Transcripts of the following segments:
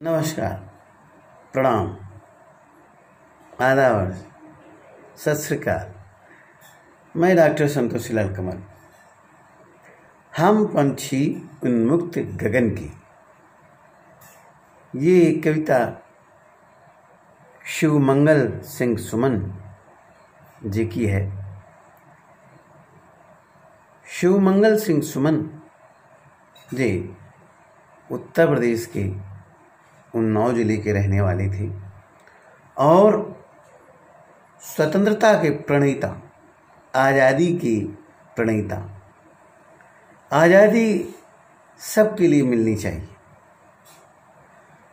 नमस्कार, प्रणाम, आदाब, सत श्री अकाल। मैं डॉक्टर संतोषी लाल कमल। हम पंछी उन्मुक्त गगन की, ये कविता शिवमंगल सिंह सुमन जी की है। शिवमंगल सिंह सुमन जी उत्तर प्रदेश के उन्नाव जिले के रहने वाली थी और स्वतंत्रता के प्रणेता, आज़ादी की प्रणेता। आज़ादी सबके लिए मिलनी चाहिए।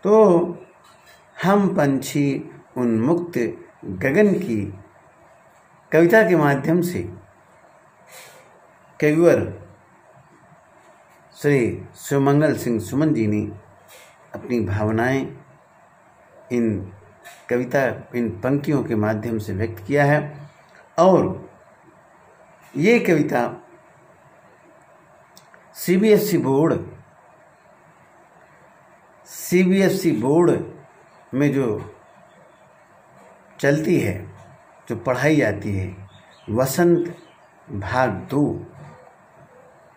तो हम पंछी उन्मुक्त गगन की कविता के माध्यम से कविवर श्री शिवमंगल सिंह सुमन जी ने अपनी भावनाएं इन पंक्तियों के माध्यम से व्यक्त किया है। और ये कविता सीबीएसई बोर्ड में जो चलती है, जो पढ़ाई जाती है, वसंत भाग 2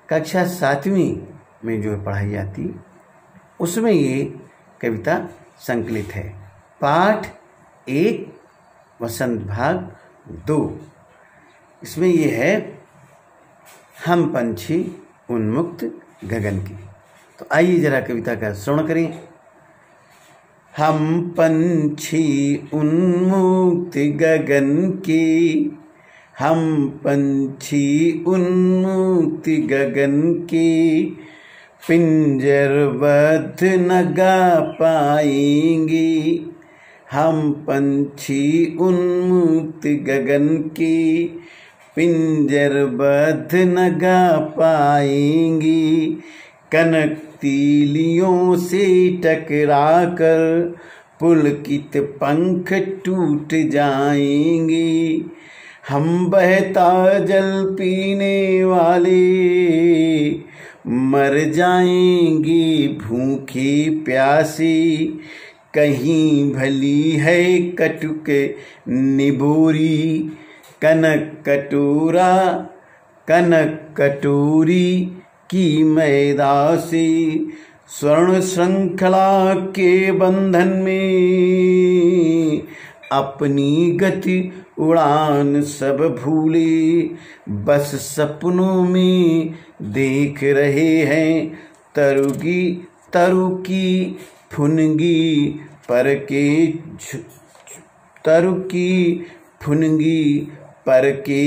कक्षा 7वीं में जो पढ़ाई जाती, उसमें ये कविता संकलित है। पाठ 1 वसंत भाग 2। इसमें ये है, हम पंछी उन्मुक्त गगन की। तो आइए जरा कविता का श्रवण करें। हम पंछी उन्मुक्त गगन की, हम पंछी उन्मुक्त गगन की, पिंजरबद्ध न गा पाएंगे। हम पंछी उन्मुक्त गगन की, पिंजरबद्ध न गा पाएंगे। कनक तीलियों से टकराकर पुलकित पंख टूट जाएंगे। हम बहता जल पीने वाले मर जाएंगे भूखे प्यासे। कहीं भली है कटुक निबोरी, कनक कटोरी की मैदा से। स्वर्ण श्रृंखला के बंधन में अपनी गति उड़ान सब भूले। बस सपनों में देख रहे हैं तरु की फुनगी पर के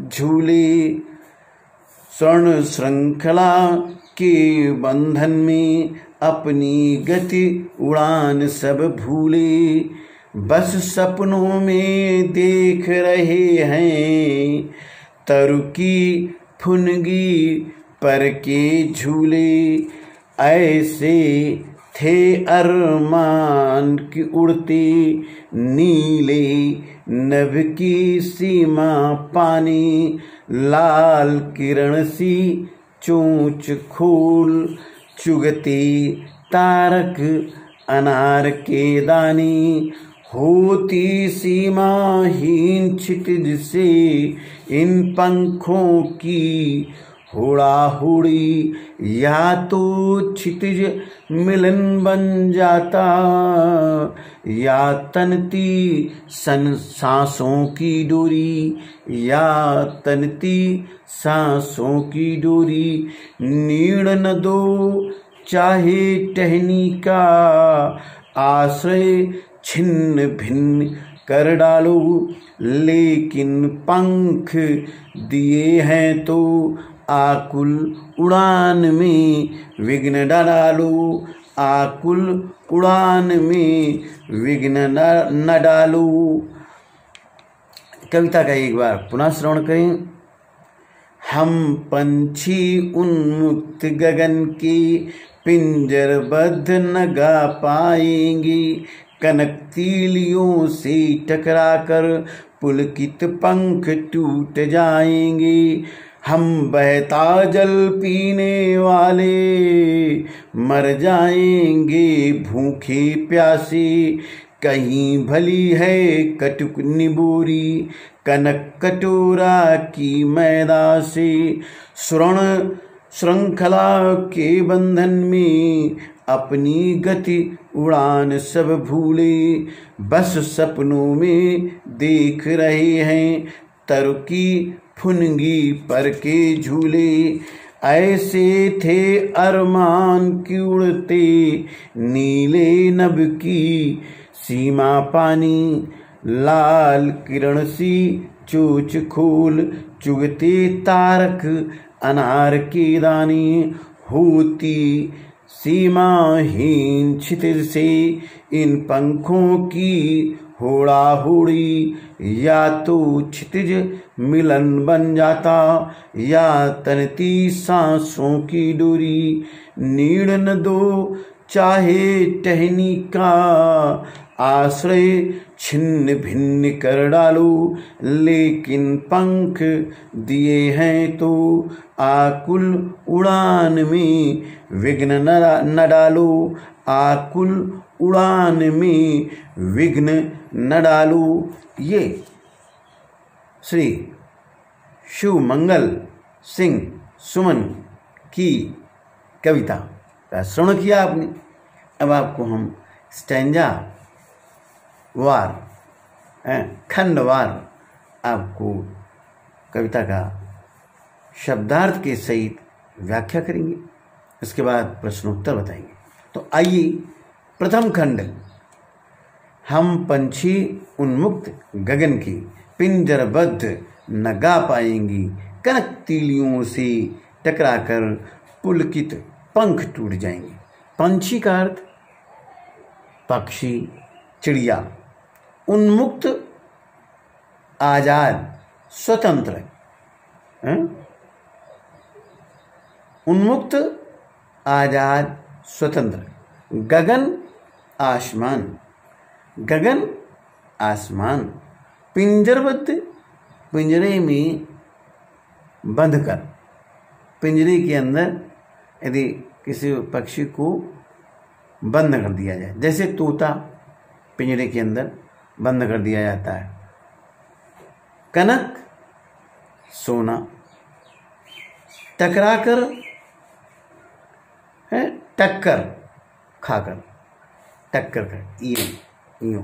झूले। स्वर्ण श्रृंखला के बंधन में अपनी गति उड़ान सब भूले। बस सपनों में देख रहे हैं तरु की फुनगी पर के झूले। ऐसे थे अरमान की उड़ते नीले नभ की सीमा पानी। लाल किरण सी चोंच खोल चुगते तारक अनार के दानी। होती सीमाहीन क्षितिज से इन पंखों की हुड़ाहुड़ी। या तो क्षितिज मिलन बन जाता, या तनती सांसों की डोरी, या तनती सांसों की डोरी। नीड़ न दो चाहे टहनी का आश्रय छिन्न भिन्न कर डालो। लेकिन पंख दिए हैं तो आकुल उड़ान में विघ्न डालो। आकुल उड़ान में विघ्न न डालो। कविता का एक बार पुनः श्रवण करें। हम पंछी उन्मुक्त गगन की, पिंजरबद्ध न गा पाएंगे। कनक तीलियों से टकराकर पुलकित पंख टूट जाएंगे। हम बहता जल पीने वाले मर जाएंगे भूखे प्यासे। कहीं भली है कटुक निबोरी कनक कटोरा की मैदा से। स्वर्ण श्रृंखला के बंधन में अपनी गति उड़ान सब भूले। बस सपनों में देख रहे हैं तरु की फुनगी पर के झूले। ऐसे थे अरमान की उड़ते नीले नभ की सीमा पानी। लाल किरण सी चोच खोल चुगते तारक अनार के दाने। होती सीमाहीन क्षितिज से इन पंखों की होड़ा होड़ी। या तो क्षितिज मिलन बन जाता या तनती सांसों की डोरी। नीड़ न दो चाहे टहनी का आश्रय छिन्न भिन्न कर डालो। लेकिन पंख दिए हैं तो आकुल उड़ान में विघ्न न डालो। आकुल उड़ान में विघ्न न डालो। ये श्री शिव मंगल सिंह सुमन की कविता का श्रवण किया आपने। अब आपको हम स्टैंजा वार खंडवार आपको कविता का शब्दार्थ के सहित व्याख्या करेंगे। इसके बाद प्रश्नोत्तर बताएंगे। तो आइए प्रथम खंड। हम पंछी उन्मुक्त गगन की पिंजरबद्ध न गा पाएंगी। कनक तीलियों से टकराकर पुलकित पंख टूट जाएंगे। पंछी का अर्थ पक्षी चिड़िया। उन्मुक्त आजाद स्वतंत्र। उन्मुक्त आजाद स्वतंत्र। गगन आसमान। गगन आसमान। पिंजरबद्ध पिंजरे में बंधकर। पिंजरे के अंदर यदि किसी पक्षी को बंद कर दिया जाए, जैसे तोता पिंजरे के अंदर बंद कर दिया जाता है। कनक सोना। टकराकर है टक्कर खाकर। टक्कर कर यूं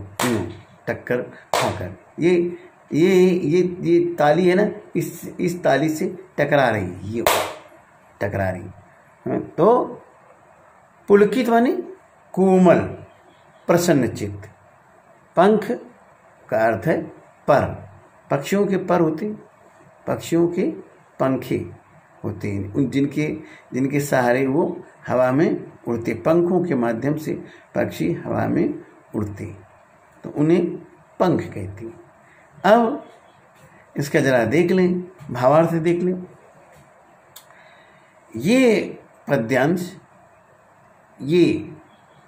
टक्कर खाकर। ये ताली है ना, इस ताली से टकरा रही है, ये टकरा रही है। तो पुलकित माने कोमल प्रसन्न चित्त। पंख का अर्थ है पर। पक्षियों के पर होते, पक्षियों के पंखे होते हैं, जिनके सहारे वो हवा में उड़ते। पंखों के माध्यम से पक्षी हवा में उड़ते, तो उन्हें पंख कहते हैं। अब इसका जरा देख लें, भावार्थ देख लें। ये पद्यांश, ये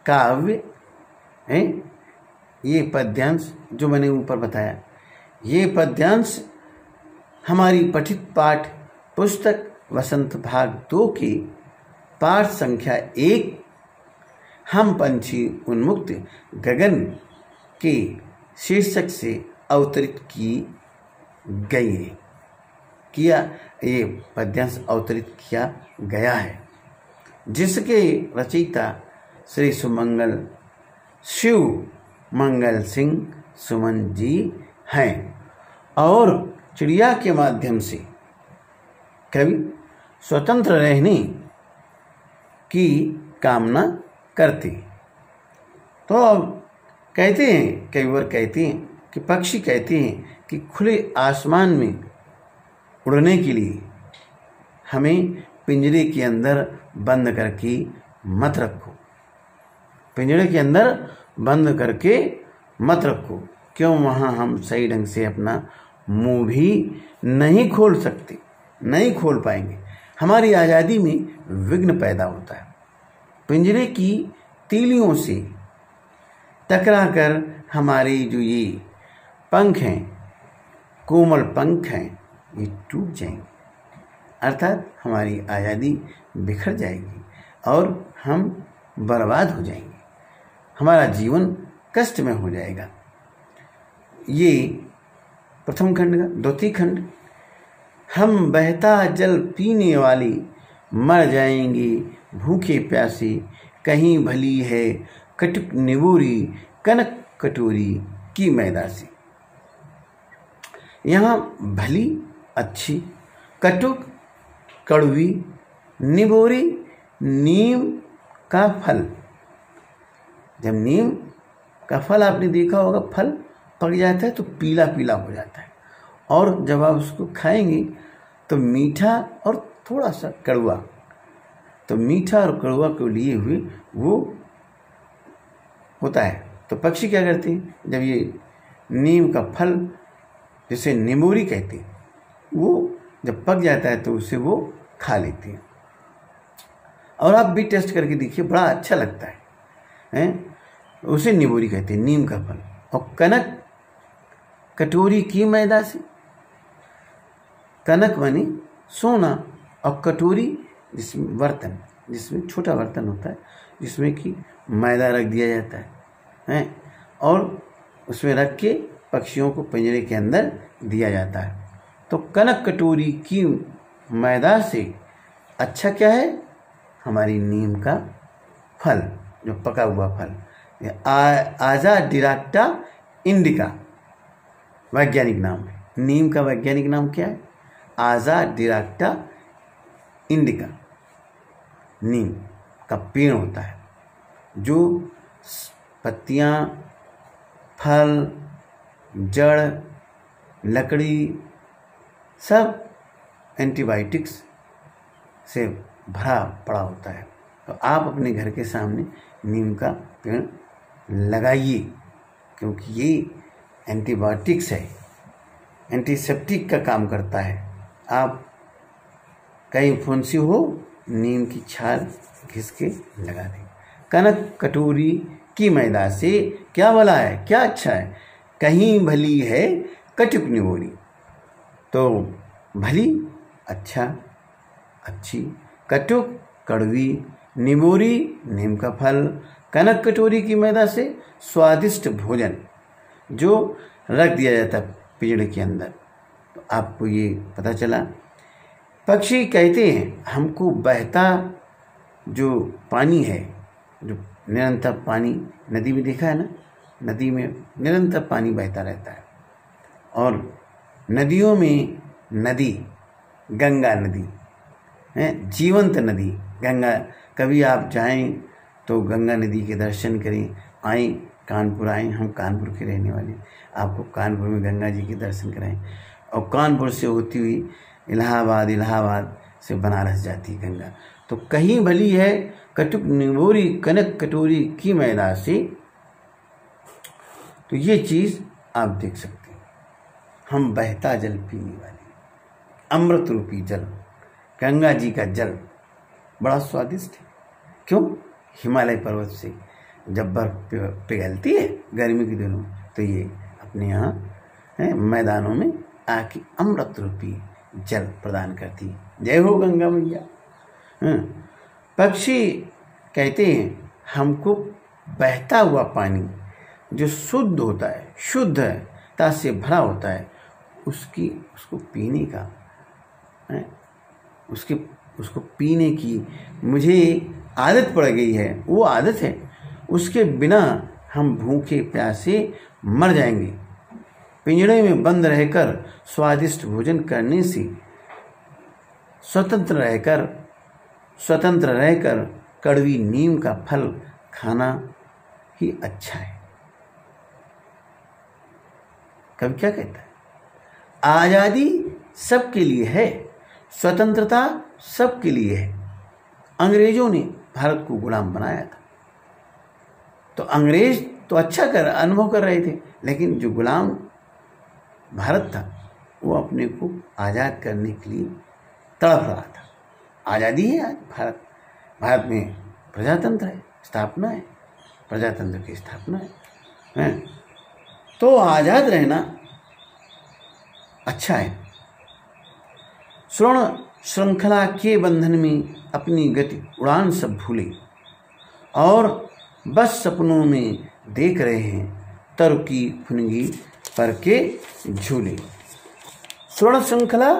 काव्य है, ये पद्यांश जो मैंने ऊपर बताया, ये पद्यांश हमारी पठित पाठ पुस्तक वसंत भाग 2 की पाठ संख्या 1 हम पंछी उन्मुक्त गगन के शीर्षक से अवतरित की गई है। ये पद्यांश अवतरित किया गया है, जिसके रचयिता श्री शिव मंगल सिंह सुमन जी हैं और चिड़िया के माध्यम से कवि स्वतंत्र रहने की कामना करते। तो अब कहते हैं, कई बार कहते हैं कि पक्षी कहते हैं कि खुले आसमान में उड़ने के लिए हमें पिंजरे के अंदर बंद करके मत रखो। पिंजरे के अंदर बंद करके मत रखो। क्यों? वहाँ हम सही ढंग से अपना मुंह भी नहीं खोल सकते, नहीं खोल पाएंगे। हमारी आज़ादी में विघ्न पैदा होता है। पिंजरे की तीलियों से टकराकर हमारे जो ये पंख हैं, कोमल पंख हैं, ये टूट जाएंगे। अर्थात हमारी आज़ादी बिखर जाएगी और हम बर्बाद हो जाएंगे, हमारा जीवन कष्ट में हो जाएगा। ये प्रथम खंड का। द्वितीय खंड, हम बहता जल पीने वाली मर जाएंगे भूखे प्यासे, कहीं भली है कटुक निबोरी कनक कटोरी की मैदासी। यहाँ भली अच्छी, कटुक कड़वी, निबोरी नीम का फल। जब नीम का फल आपने देखा होगा, फल पक जाता है तो पीला पीला हो जाता है, और जब आप उसको खाएंगे तो मीठा और थोड़ा सा कड़वा, तो मीठा और कड़वा को लिए हुए वो होता है। तो पक्षी क्या करते हैं, जब ये नीम का फल जिसे निमोरी कहते हैं, वो जब पक जाता है तो उसे वो खा लेते हैं। और आप भी टेस्ट करके देखिए, बड़ा अच्छा लगता है, उसे निबोरी कहते हैं, नीम का फल। और कनक कटोरी की मैदासी, कनक माने सोना, और कटोरी जिसमें बर्तन, जिसमें छोटा बर्तन होता है जिसमें कि मैदा रख दिया जाता है, और उसमें रख के पक्षियों को पिंजरे के अंदर दिया जाता है। तो कनक कटोरी की मैदा से अच्छा क्या है, हमारी नीम का फल, जो पका हुआ फल। आज़ाडिराक्टा इंडिका वैज्ञानिक नाम है। नीम का वैज्ञानिक नाम क्या है, आज़ाडिराक्टा इंडिका। नीम का पेड़ होता है जो पत्तियाँ, फल, जड़, लकड़ी सब एंटीबायोटिक्स से भरा पड़ा होता है। तो आप अपने घर के सामने नीम का पेड़ लगाइए, क्योंकि ये एंटीबायोटिक्स है, एंटीसेप्टिक का काम करता है। आप कहीं फुंसी हो, नीम की छाल घिस के लगा दें। कनक कटोरी की मैदा से क्या भला है, क्या अच्छा है, कहीं भली है कटुक निबोरी। तो भली अच्छा, अच्छी, कटुक कड़वी, निबोरी नीम का फल, कनक कटोरी की मैदा से स्वादिष्ट भोजन जो रख दिया जाता है पिंजड़े के अंदर। तो आपको ये पता चला। पक्षी कहते हैं हमको बहता जो पानी है, जो निरंतर पानी, नदी में देखा है ना, नदी में निरंतर पानी बहता रहता है, और नदियों में नदी गंगा नदी है, जीवंत नदी गंगा। कभी आप जाएं तो गंगा नदी के दर्शन करें, आएँ कानपुर आएँ, हम कानपुर के रहने वाले, आपको कानपुर में गंगा जी के दर्शन कराएं। और कानपुर से होती हुई इलाहाबाद, इलाहाबाद से बनारस जाती है गंगा। तो कहीं भली है कटुक निबोरी कनक कटोरी की मैदा से। तो ये चीज़ आप देख सकते हैं। हम बहता जल पीने वाले, अमृत रूपी जल, गंगा जी का जल बड़ा स्वादिष्ट है। क्यों, हिमालय पर्वत से जब बर्फ पिघलती है गर्मी के दिनों, तो ये अपने यहाँ मैदानों में आके अमृत रूपी जल प्रदान करती है। जय हो गंगा मैया। पक्षी कहते हैं हमको बहता हुआ पानी जो शुद्ध होता है, शुद्धता से भरा होता है, उसको पीने का, उसको पीने की मुझे आदत पड़ गई है। वो आदत है, उसके बिना हम भूखे प्यासे मर जाएंगे। पिंजड़े में बंद रहकर स्वादिष्ट भोजन करने से स्वतंत्र रहकर कड़वी नीम का फल खाना ही अच्छा है। कवि क्या कहता है, आजादी सबके लिए है, स्वतंत्रता सबके लिए है। अंग्रेजों ने भारत को गुलाम बनाया था, तो अंग्रेज तो अच्छा अनुभव कर रहे थे, लेकिन जो गुलाम भारत था वो अपने को आज़ाद करने के लिए तड़प रहा था। आज़ादी है आज भारत में प्रजातंत्र है, स्थापना है, प्रजातंत्र की स्थापना है। तो आज़ाद रहना अच्छा है। स्वर्ण श्रृंखला के बंधन में अपनी गति उड़ान सब भूले और बस सपनों में देख रहे हैं तरु की फुनगी पर के झूले। स्वर्ण श्रृंखला,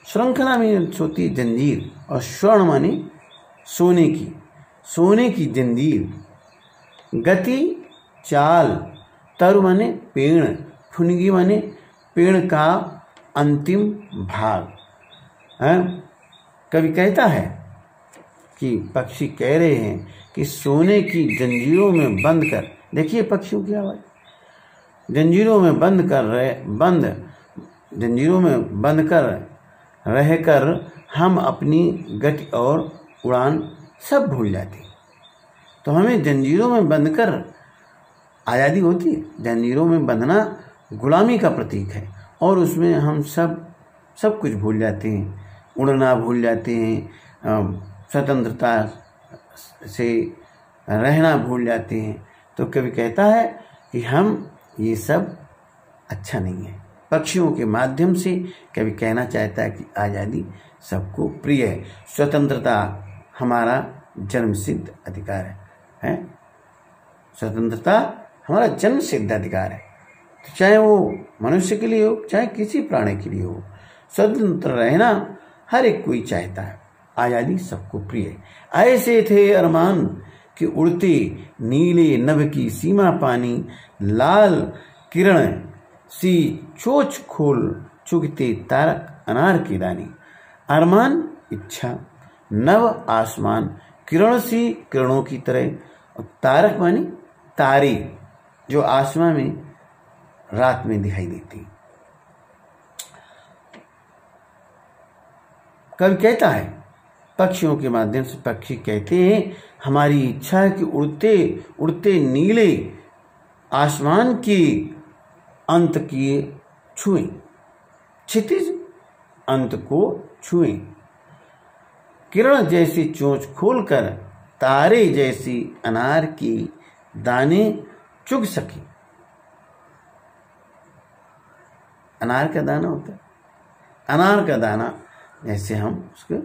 श्रृंखला में होती जंजीर और स्वर्ण माने सोने की जंजीर। गति चाल, तरु माने पेड़, फुनगी माने पेड़ का अंतिम भाग। कवि कहता है कि पक्षी कह रहे हैं कि सोने की जंजीरों में बंद कर, देखिए पक्षियों की आवाज, जंजीरों में बंद कर रहकर हम अपनी गति और उड़ान सब भूल जाते। तो हमें जंजीरों में बंद कर आज़ादी होती है। जंजीरों में बंधना गुलामी का प्रतीक है और उसमें हम सब कुछ भूल जाते हैं, उड़ना भूल जाते हैं, स्वतंत्रता से रहना भूल जाते हैं। तो कवि कहता है कि हम ये सब अच्छा नहीं है। पक्षियों के माध्यम से कवि कहना चाहता है कि आज़ादी सबको प्रिय है, स्वतंत्रता हमारा जन्मसिद्ध अधिकार है। स्वतंत्रता हमारा जन्मसिद्ध अधिकार है, तो चाहे वो मनुष्य के लिए हो चाहे किसी प्राणी के लिए हो, स्वतंत्र रहना हर एक कोई चाहता है। आज़ादी सबको प्रिय है। ऐसे थे अरमान कि उड़ते नीले नभ की सीमा पानी, लाल किरण सी चोच खोल चुगते तारक अनार की रानी। अरमान इच्छा, नव आसमान, किरण सी किरणों की तरह, और तारक मानी तारे जो आसमान में रात में दिखाई देती। कवि कहता है पक्षियों के माध्यम से, पक्षी कहते हैं हमारी इच्छा है कि उड़ते उड़ते नीले आसमान के अंत किए छुएं, क्षितिज अंत को छुएं, किरण जैसी चोंच खोलकर तारे जैसी अनार की दाने चुग सके। अनार का दाना होता है, अनार का दाना जैसे हम उसको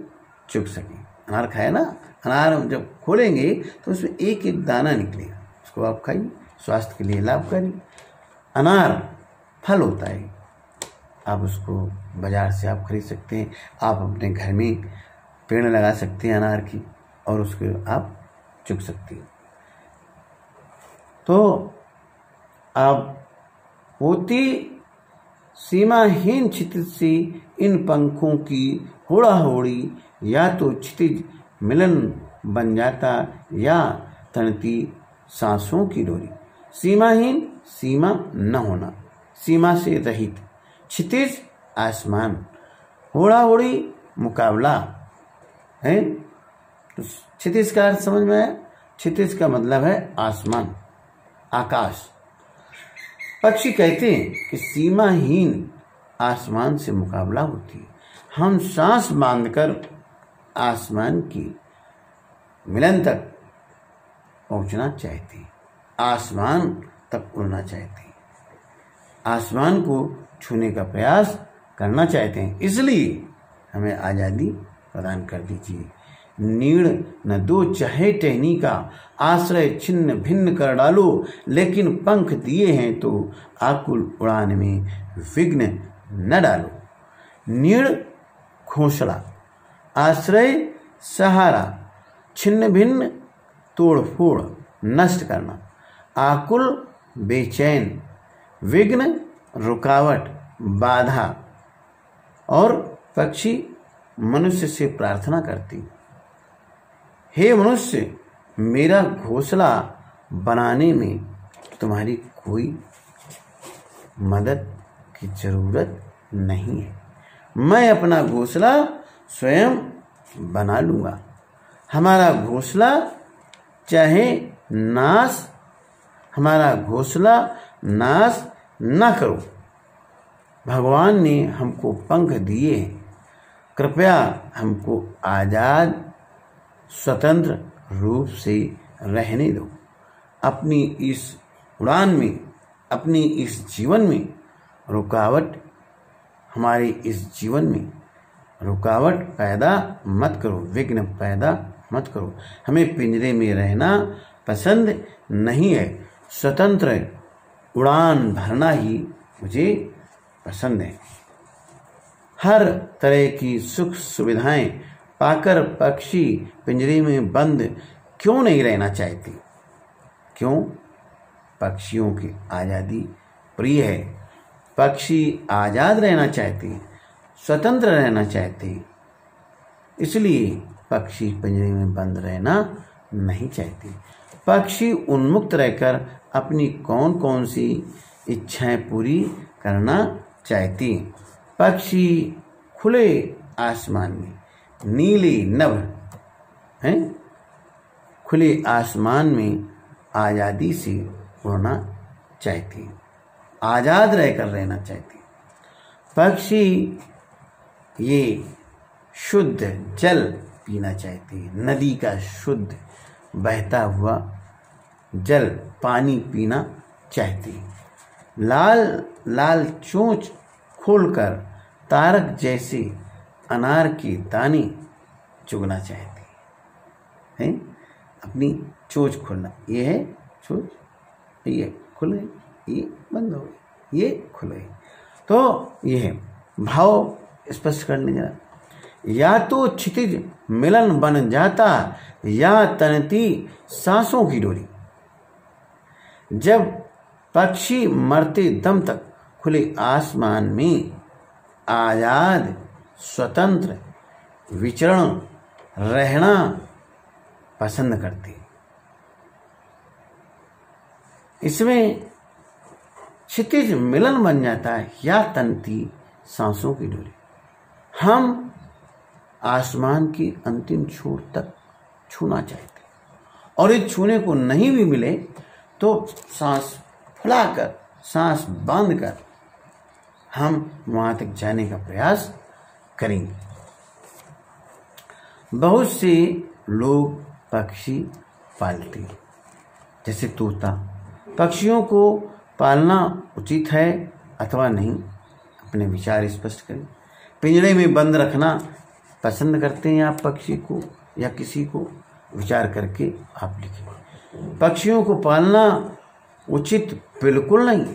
चुग सकें। अनार खाए ना, अनार हम जब खोलेंगे तो उसमें एक एक दाना निकलेगा, उसको आप खाइए, स्वास्थ्य के लिए लाभकारी। अनार फल होता है, आप उसको बाजार से आप खरीद सकते हैं, आप अपने घर में पेड़ लगा सकते हैं अनार की और उसको आप चुग सकते हैं। तो अब होती सीमाहीन क्षितिज सी इन पंखों की होड़ा होड़ी, या तो क्षितिज मिलन बन जाता या तनती सांसों की डोरी। सीमाहीन, सीमा न होना, सीमा से रहित, क्षितिज आसमान, होड़ा होड़ी मुकाबला है। तो क्षितिज का अर्थ समझ में आया? क्षितिज का मतलब है आसमान, आकाश। पक्षी कहते हैं कि सीमाहीन आसमान से मुकाबला होती है। हम सांस बांधकर आसमान की मिलन तक पहुंचना चाहते हैं, आसमान तक उड़ना चाहते हैं, आसमान को छूने का प्रयास करना चाहते हैं। इसलिए हमें आज़ादी प्रदान कर दीजिए। नीड़ न दो चाहे टहनी का, आश्रय छिन्न भिन्न कर डालो, लेकिन पंख दिए हैं तो आकुल उड़ान में विघ्न न डालो। नीड़ घोंसला, आश्रय सहारा, छिन्न भिन्न तोड़ फोड़ नष्ट करना, आकुल बेचैन, विघ्न रुकावट बाधा। और पक्षी मनुष्य से प्रार्थना करती, हे मनुष्य, मेरा घोंसला बनाने में तुम्हारी कोई मदद की जरूरत नहीं है, मैं अपना घोंसला स्वयं बना लूंगा। हमारा घोंसला चाहे नाश, हमारा घोंसला नाश न करो। भगवान ने हमको पंख दिए हैं, कृपया हमको आजाद स्वतंत्र रूप से रहने दो। अपनी इस उड़ान में, अपनी इस जीवन में रुकावट, हमारे इस जीवन में रुकावट पैदा मत करो, विघ्न पैदा मत करो। हमें पिंजरे में रहना पसंद नहीं है, स्वतंत्र उड़ान भरना ही मुझे पसंद है। हर तरह की सुख सुविधाएं पाकर पक्षी पिंजरे में बंद क्यों नहीं रहना चाहती? क्यों? पक्षियों की आज़ादी प्रिय है। पक्षी आज़ाद रहना चाहते हैं, स्वतंत्र रहना चाहते हैं, इसलिए पक्षी पिंजरे में बंद रहना नहीं चाहते। पक्षी उन्मुक्त रहकर अपनी कौन कौन सी इच्छाएं पूरी करना चाहती हैं। पक्षी खुले आसमान में नीले नभ हैं, खुले आसमान में आज़ादी से उड़ना चाहती हैं, आज़ाद रहकर रहना चाहती हैं। पक्षी ये शुद्ध जल पीना चाहते हैं, नदी का शुद्ध बहता हुआ जल पानी पीना चाहते हैं। लाल लाल चोंच खोलकर तारक जैसे अनार के दाने चुगना चाहते हैं। अपनी चोंच खोलना, ये है चोंच, ये खुल गई, ये बंद हो गई, ये खुल गई। तो ये है भाव स्पष्ट करने जरा। या तो क्षितिज मिलन बन जाता या तनती सांसों की डोरी। जब पक्षी मरते दम तक खुले आसमान में आजाद स्वतंत्र विचरण रहना पसंद करते, इसमें क्षितिज मिलन बन जाता है या तनती सांसों की डोरी। हम आसमान की अंतिम छोर तक छूना चाहते, और इस छूने को नहीं भी मिले तो सांस फुलाकर, सांस बांधकर हम वहां तक जाने का प्रयास करेंगे। बहुत से लोग पक्षी पालते हैं, जैसे तोता। पक्षियों को पालना उचित है अथवा नहीं, अपने विचार स्पष्ट करें। पिंजरे में बंद रखना पसंद करते हैं आप पक्षी को या किसी को? विचार करके आप लिखें। पक्षियों को पालना उचित बिल्कुल नहीं।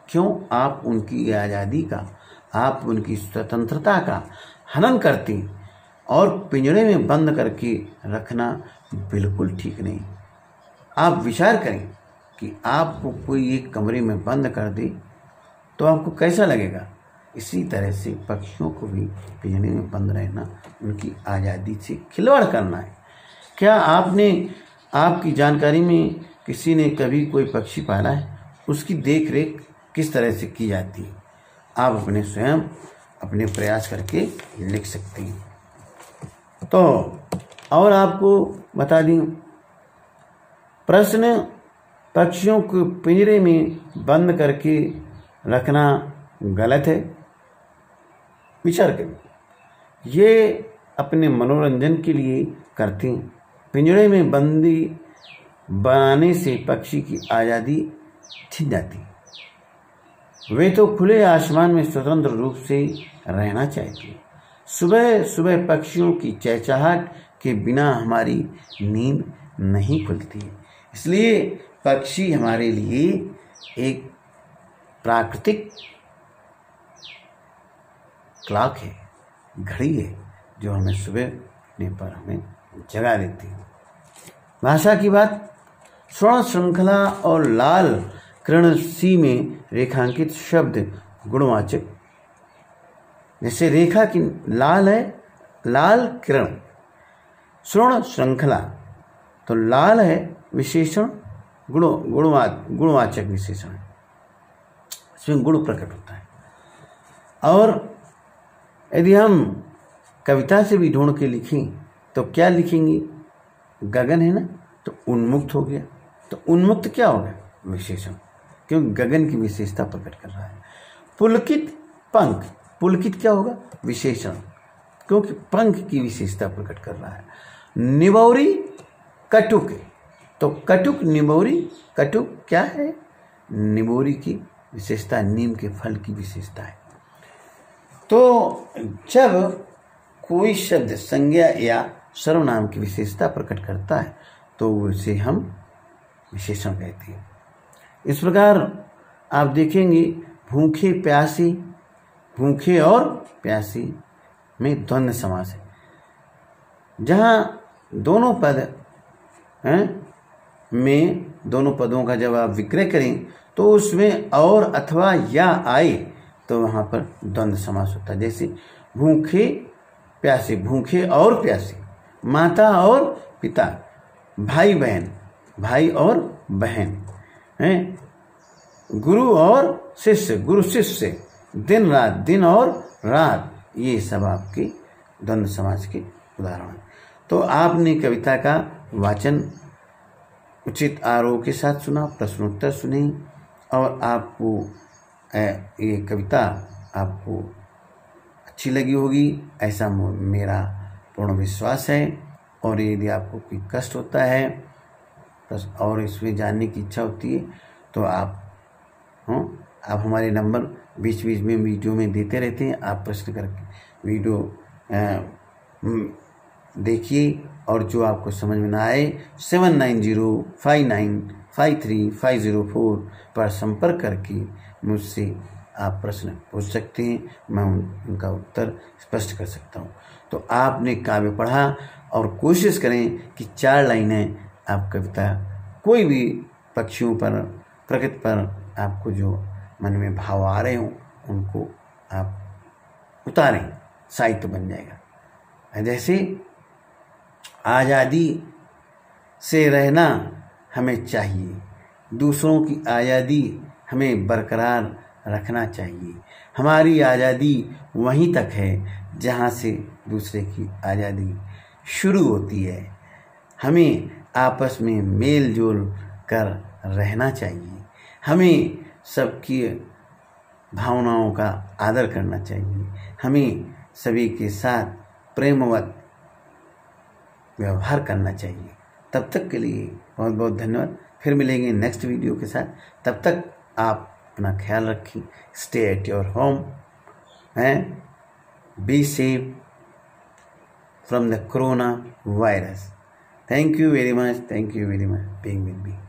क्यों? आप उनकी आज़ादी का, आप उनकी स्वतंत्रता का हनन करते हैं, और पिंजरे में बंद करके रखना बिल्कुल ठीक नहीं। आप विचार करें कि आपको कोई एक कमरे में बंद कर दे तो आपको कैसा लगेगा? इसी तरह से पक्षियों को भी पिंजरे में बंद रहना, उनकी आज़ादी से खिलवाड़ करना है। क्या आपने, आपकी जानकारी में किसी ने कभी कोई पक्षी पाला है? उसकी देख रेख किस तरह से की जाती है? आप अपने स्वयं अपने प्रयास करके लिख सकते हैं। तो और आपको बता दूं, प्रश्न पक्षियों को पिंजरे में बंद करके रखना गलत है। विचार करें, ये अपने मनोरंजन के लिए करते हैं। पिंजरे में बंदी बनाने से पक्षी की आज़ादी छिन जाती। वे तो खुले आसमान में स्वतंत्र रूप से रहना चाहते हैं। सुबह सुबह पक्षियों की चहचहाट के बिना हमारी नींद नहीं खुलती, इसलिए पक्षी हमारे लिए एक प्राकृतिक क्लॉक है, घड़ी है, जो हमें सुबह उठने पर हमें जगा देती है। भाषा की बात, स्वर्ण श्रृंखला और लाल किरण सी में रेखांकित शब्द गुणवाचक। जैसे रेखा की लाल है, लाल किरण, स्वर्ण श्रृंखला तो लाल है विशेषण, गुणवाचक विशेषण, इसमें गुण प्रकट होता है। और यदि हम कविता से भी ढूंढ के लिखें तो क्या लिखेंगे? गगन है ना, तो उन्मुक्त हो गया। तो उन्मुक्त क्या होगा? विशेषण, क्योंकि गगन की विशेषता प्रकट कर रहा है। पुलकित पंख, पुलकित क्या होगा? विशेषण, क्योंकि पंख की विशेषता प्रकट कर रहा है। निबौरी कटुक, तो कटुक निबौरी, कटुक क्या है? निबौरी की विशेषता, नीम के फल की विशेषता है। तो जब कोई शब्द संज्ञा या सर्वनाम की विशेषता प्रकट करता है तो उसे हम विशेषण कहते हैं। इस प्रकार आप देखेंगे भूखे प्यासी, भूखे और प्यासी में द्वंद्व समास है। जहाँ दोनों पद हैं में दोनों पदों का जब आप विक्रय करें तो उसमें और अथवा या आए तो वहाँ पर द्वंद्व समास होता है। जैसे भूखे प्यासे, भूखे और प्यासे, माता और पिता, भाई बहन, भाई और बहन हैं, गुरु और शिष्य, गुरु शिष्य, दिन रात, दिन और रात, ये सब आपके द्वंद्व समास के उदाहरण हैं। तो आपने कविता का वाचन उचित आरोह के साथ सुना, प्रश्नोत्तर सुने और आपको ये कविता आपको अच्छी लगी होगी ऐसा मेरा पूर्ण विश्वास है। और यदि आपको कोई कष्ट होता है और इसमें जानने की इच्छा होती है तो आप हमारे नंबर बीच बीच में वीडियो में देते रहते हैं। आप प्रश्न करके वीडियो देखिए और जो आपको समझ में ना आए 7905953504 पर संपर्क करके मुझसे आप प्रश्न पूछ सकते हैं, मैं उनका उत्तर स्पष्ट कर सकता हूँ। तो आपने काव्य पढ़ा और कोशिश करें कि 4 लाइनें आप कविता कोई भी पक्षियों पर, प्रकृति पर आपको जो मन में भाव आ रहे हों उनको आप उतारें, साहित्य बन जाएगा। जैसे आज़ादी से रहना हमें चाहिए, दूसरों की आज़ादी हमें बरकरार रखना चाहिए। हमारी आज़ादी वहीं तक है जहाँ से दूसरे की आज़ादी शुरू होती है। हमें आपस में मेल जोल कर रहना चाहिए। हमें सबकी भावनाओं का आदर करना चाहिए। हमें सभी के साथ प्रेमवत व्यवहार करना चाहिए। तब तक के लिए बहुत बहुत धन्यवाद। फिर मिलेंगे नेक्स्ट वीडियो के साथ। तब तक आप अपना ख्याल रखें। Stay at your home and be safe from the corona virus. Thank you very much. Thank you very much being with me.